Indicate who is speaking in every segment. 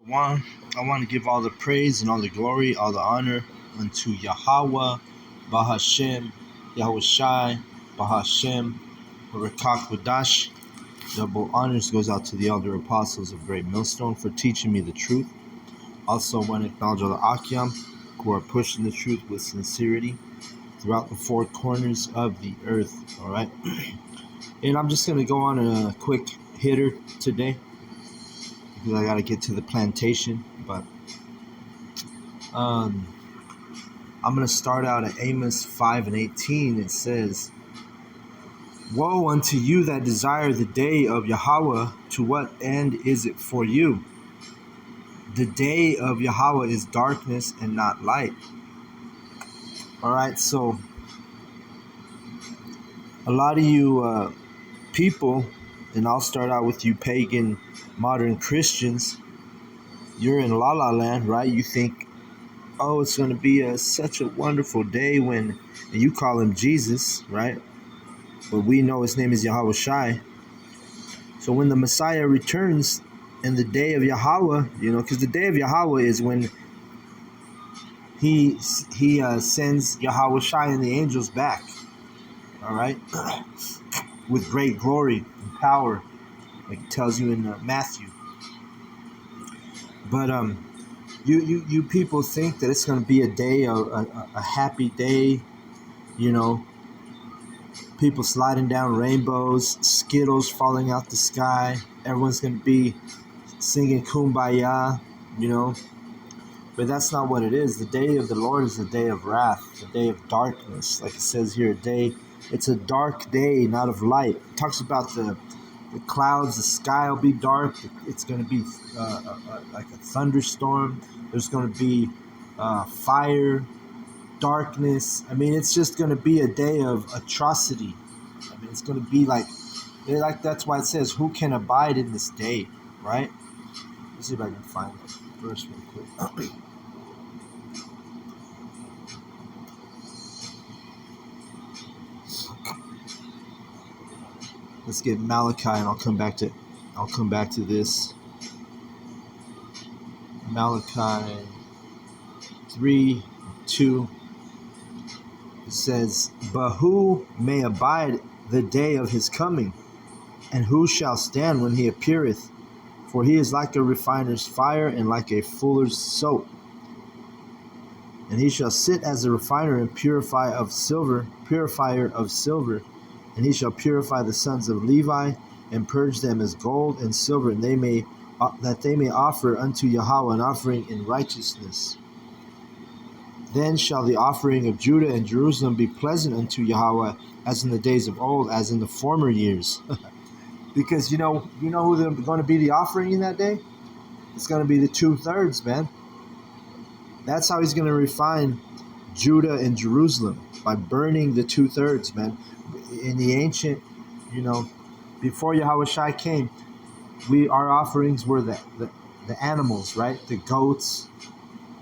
Speaker 1: One, I want to give all the praise and all the glory, all the honor unto Yahawah, Bahashem, Yahushai, Bahashem, Barakak Wadash. Double honors goes out to the elder apostles of Great Millstone for teaching me the truth. Also, I want to acknowledge all the Akyam who are pushing the truth with sincerity throughout the four corners of the earth. All right. And I'm just going to go on a quick hitter today because I got to get to the plantation. But I'm going to start out at Amos 5:18. It says, "Woe unto you that desire the day of Yahawah, to what end is it for you? The day of Yahawah is darkness and not light." All right, so a lot of you people, and I'll start out with you pagan modern Christians, you're in La La Land, right? You think, oh, it's going to be such a wonderful day when, and you call him Jesus, right? But we know his name is Yahweh Shai. So when the Messiah returns in the day of Yahawah, because the day of Yahawah is when he sends Yahweh Shai and the angels back, all right, with great glory and power, like it tells you in Matthew. But you people think that it's going to be a day, a happy day, people sliding down rainbows, Skittles falling out the sky. Everyone's going to be singing Kumbaya, But that's not what it is. The day of the Lord is the day of wrath, the day of darkness. Like it says here, it's a dark day, not of light. It talks about the clouds, the sky will be dark. It's going to be like a thunderstorm. There's going to be fire, darkness. I mean, it's just going to be a day of atrocity. I mean, it's going to be like that's why it says, who can abide in this day, right? Let's see if I can find that verse real quick. Let's get Malachi, and I'll come back to this. Malachi 3:2. It says, "But who may abide the day of his coming? And who shall stand when he appeareth? For he is like a refiner's fire and like a fuller's soap. And he shall sit as a refiner and purifier of silver, and he shall purify the sons of Levi, and purge them as gold and silver, and that they may offer unto Yahawah an offering in righteousness. Then shall the offering of Judah and Jerusalem be pleasant unto Yahawah, as in the days of old, as in the former years." Because you know who they're going to be the offering in that day? It's going to be the 2/3, man. That's how he's going to refine Judah and Jerusalem, by burning the 2/3, man. In the ancient, before Yahweh Shai came, our offerings were the animals, right? The goats,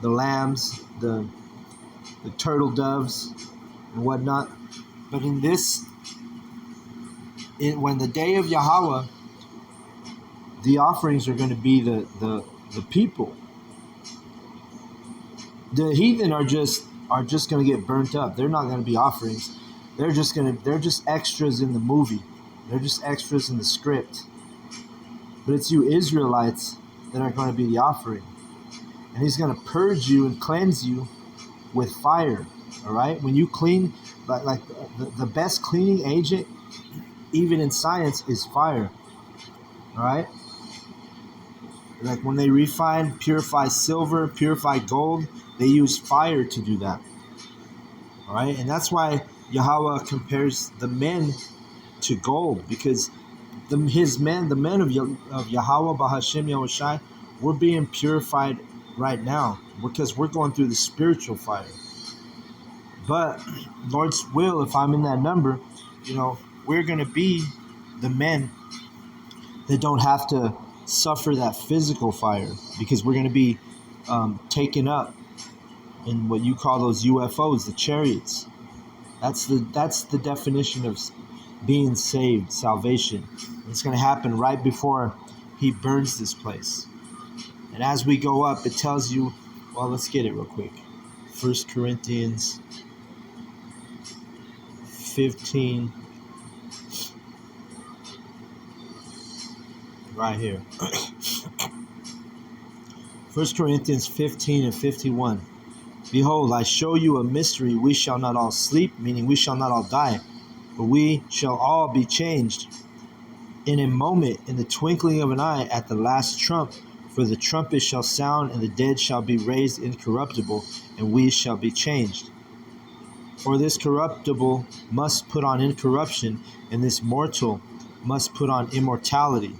Speaker 1: the lambs, the turtle doves, and whatnot. But when the day of Yahawah, the offerings are going to be the people. The heathen are just going to get burnt up. They're not going to be offerings. They're just extras in the movie. They're just extras in the script. But it's you Israelites that are going to be the offering. And he's going to purge you and cleanse you with fire. All right? When you clean, like the best cleaning agent, even in science, is fire. All right? Like when they purify silver, purify gold, they use fire to do that. All right? And that's why Yahawah compares the men to gold, because the men of Yahawah, Bahashem, Yahushai, we're being purified right now because we're going through the spiritual fire. But Lord's will, if I'm in that number, we're going to be the men that don't have to suffer that physical fire, because we're going to be taken up in what you call those UFOs, the chariots. That's the definition of being saved, salvation. It's going to happen right before he burns this place. And as we go up, it tells you, well, let's get it real quick. 1 Corinthians 15, right here. 1 Corinthians 15 and 51. Behold, I show you a mystery. We shall not all sleep, meaning we shall not all die, but we shall all be changed in a moment, in the twinkling of an eye, at the last trump. For the trumpet shall sound, and the dead shall be raised incorruptible, and we shall be changed. For this corruptible must put on incorruption, and this mortal must put on immortality.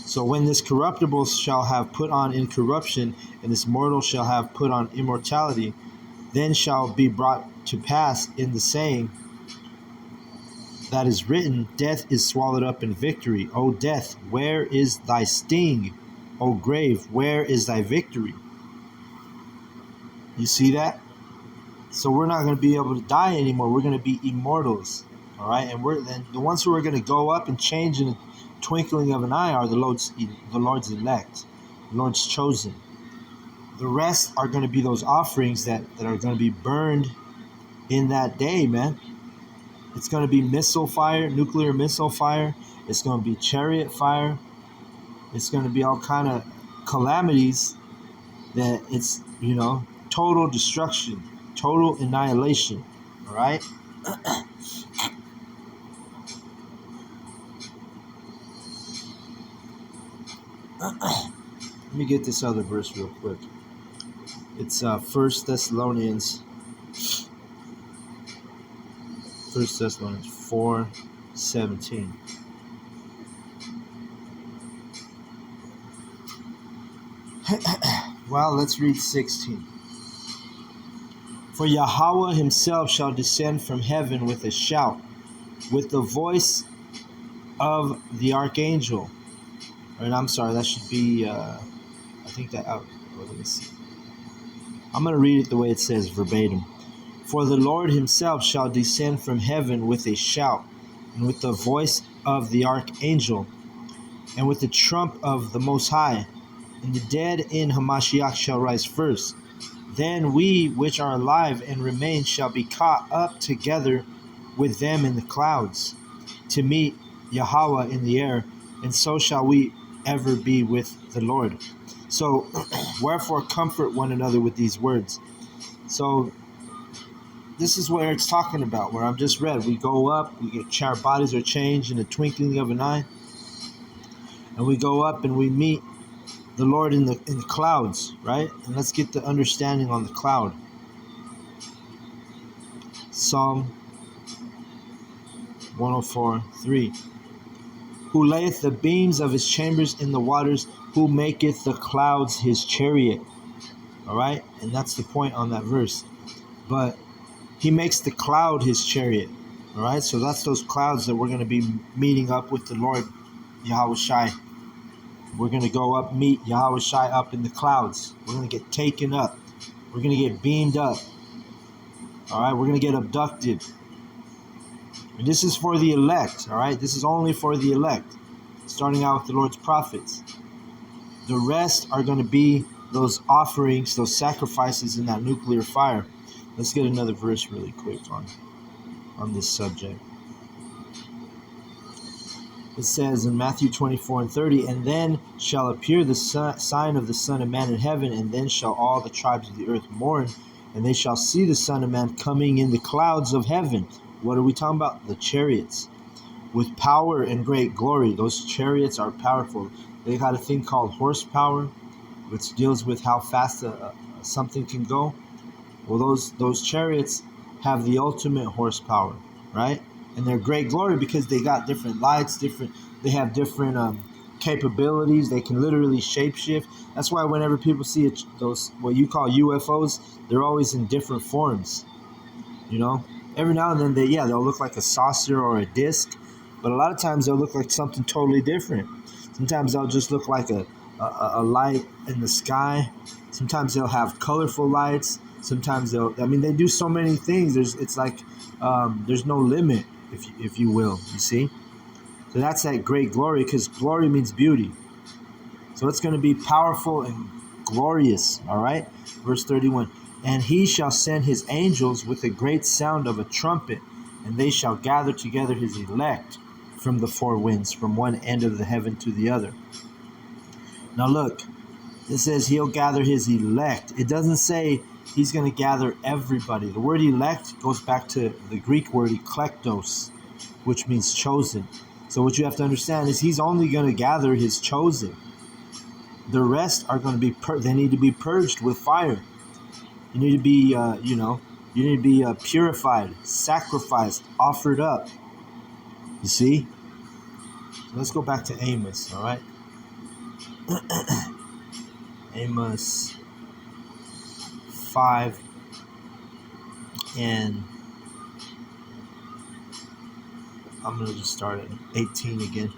Speaker 1: So when this corruptible shall have put on incorruption, and this mortal shall have put on immortality, then shall be brought to pass in the saying that is written, death is swallowed up in victory. O death, where is thy sting? O grave, where is thy victory? You see that? So we're not going to be able to die anymore. We're going to be immortals. All right? And the ones who are going to go up and change in a twinkling of an eye are the Lord's elect, the Lord's chosen. The rest are going to be those offerings that are going to be burned in that day, man. It's going to be missile fire, nuclear missile fire. It's going to be chariot fire. It's going to be all kind of calamities that it's, total destruction, total annihilation. All right? Let me get this other verse real quick. It's 1 Thessalonians 4:17. Well, let's read 16. For Yahawah himself shall descend from heaven with a shout, with the voice of the archangel. And I'm sorry, that should be, let me see. I'm going to read it the way it says verbatim. For the Lord himself shall descend from heaven with a shout, and with the voice of the archangel, and with the trump of the Most High, and the dead in Hamashiach shall rise first. Then we which are alive and remain shall be caught up together with them in the clouds, to meet Yahawah in the air, and so shall we ever be with the Lord. So, wherefore comfort one another with these words. So, this is where it's talking about, where I've just read. We go up, our bodies are changed in the twinkling of an eye, and we go up and we meet the Lord in the clouds, right? And let's get the understanding on the cloud. Psalm 104:3. Who layeth the beams of his chambers in the waters, who maketh the clouds his chariot. All right? And that's the point on that verse. But he makes the cloud his chariot. All right? So that's those clouds that we're going to be meeting up with the Lord, Yahweh Shai. We're going to go up, meet Yahweh Shai up in the clouds. We're going to get taken up. We're going to get beamed up. All right? We're going to get abducted. And this is for the elect, all right? This is only for the elect, starting out with the Lord's prophets. The rest are going to be those offerings, those sacrifices in that nuclear fire. Let's get another verse really quick on this subject. It says in Matthew 24:30, and then shall appear the sign of the Son of Man in heaven, and then shall all the tribes of the earth mourn, and they shall see the Son of Man coming in the clouds of heaven. What are we talking about? The chariots. With power and great glory. Those chariots are powerful. They got a thing called horsepower, which deals with how fast something can go. Well, those chariots have the ultimate horsepower, right? And they're great glory because they got different lights, they have different capabilities. They can literally shapeshift. That's why whenever people see those, what you call UFOs, they're always in different forms, Every now and then they'll look like a saucer or a disc, but a lot of times they'll look like something totally different. Sometimes they'll just look like a light in the sky. Sometimes they'll have colorful lights. Sometimes they do so many things. There's no limit, if you will, you see. So that's that great glory, because glory means beauty. So it's going to be powerful and glorious. All right. Verse 31. And he shall send his angels with a great sound of a trumpet, and they shall gather together his elect from the four winds, from one end of the heaven to the other. Now look, it says he'll gather his elect. It doesn't say he's going to gather everybody. The word elect goes back to the Greek word eklektos, which means chosen. So what you have to understand is he's only going to gather his chosen. The rest are going to be, they need to be purged with fire. You need to be, you need to be purified, sacrificed, offered up. You see? So let's go back to Amos, all right? Amos 5 and I'm going to just start at 18 again.